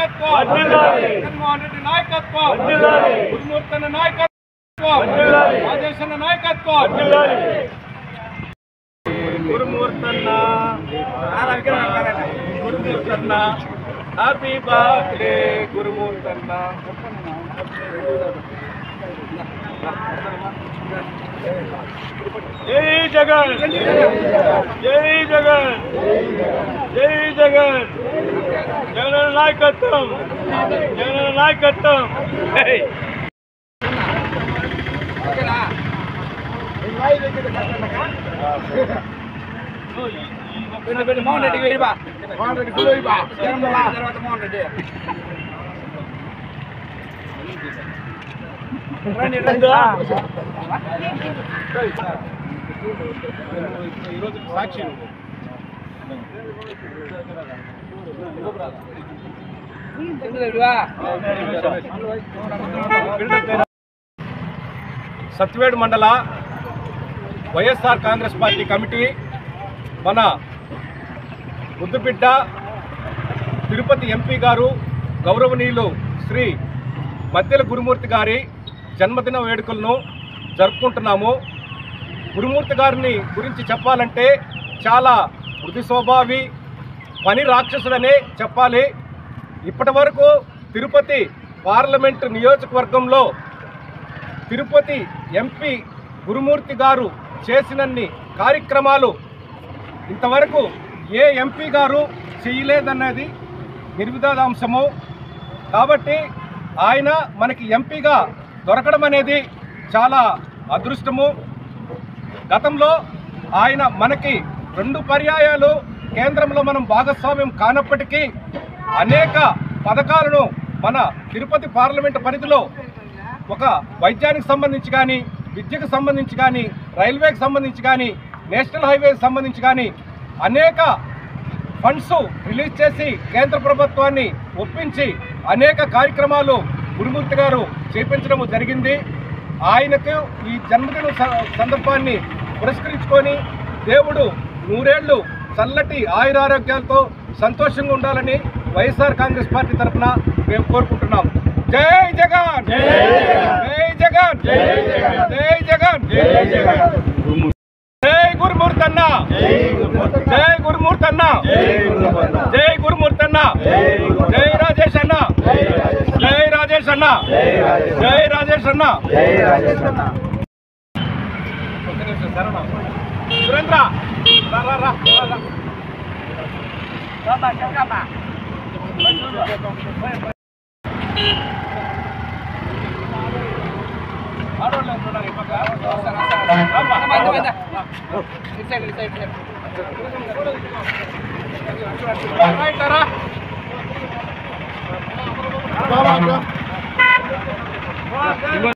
నాయకత్వం జగన్మోహన్ రెడ్డి నాయకత్వం గురుమూర్తి అన్న నాయకత్వం రాజేష్ అన్న నాయకత్వం గురుమూర్తన్న హ్యాపీ బర్త్డే గురుమూర్తన్న జై జగన్ జై జగన్ జై జగన్ జగన్ నాయకత్వం జగన్ నాయకత్వం మోహన్ రెడ్డి మోహన్ రెడ్డి తర్వాత మోహన్ రెడ్డి ఈరోజు సాక్షి సత్యవేడు మండల వైఎస్ఆర్ కాంగ్రెస్ పార్టీ కమిటీ మన ముద్దుబిడ్డ తిరుపతి ఎంపీ గారు గౌరవనీయులు శ్రీ మద్దెల గురుమూర్తి గారి జన్మదిన వేడుకలను జరుపుకుంటున్నాము. గురుమూర్తి గారిని గురించి చెప్పాలంటే చాలా మృదు స్వభావి, పని రాక్షసుడనే చెప్పాలి. ఇప్పటి వరకు తిరుపతి పార్లమెంటు నియోజకవర్గంలో తిరుపతి ఎంపీ గురుమూర్తి గారు చేసినన్ని కార్యక్రమాలు ఇంతవరకు ఏ ఎంపీ గారు చేయలేదన్నది నిర్వివాదాంశము. కాబట్టి ఆయన మనకి ఎంపీగా దొరకడం అనేది చాలా అదృష్టము. గతంలో ఆయన మనకి 2 పర్యాయాలు కేంద్రంలో మనం భాగస్వామ్యం కానప్పటికీ అనేక పథకాలను మన తిరుపతి పార్లమెంటు పరిధిలో ఒక వైద్యానికి సంబంధించి కానీ, విద్యకు సంబంధించి కానీ, రైల్వేకి సంబంధించి కానీ, నేషనల్ హైవేకి సంబంధించి కానీ అనేక ఫండ్స్ రిలీజ్ చేసి కేంద్ర ప్రభుత్వాన్ని ఒప్పించి అనేక కార్యక్రమాలు గురుమూర్తి గారు చేపించడం జరిగింది. ఆయనకు ఈ జన్మదిన సందర్భాన్ని పురస్కరించుకొని దేవుడు 100 ఏళ్ళు చల్లటి ఆయురారోగ్యాలతో సంతోషంగా ఉండాలని వైఎస్ఆర్ కాంగ్రెస్ పార్టీ తరఫున మేము కోరుకుంటున్నాం. జై జగన్ జై జగన్ జై జగన్ జై గురుమూర్తి అన్న జై గురుమూర్తి అన్న జై గురుమూర్తి అన్న జై రాజేష్ అన్న జై రాజేష్ అన్న జై రాజేష్ అన్న సురేంద్ర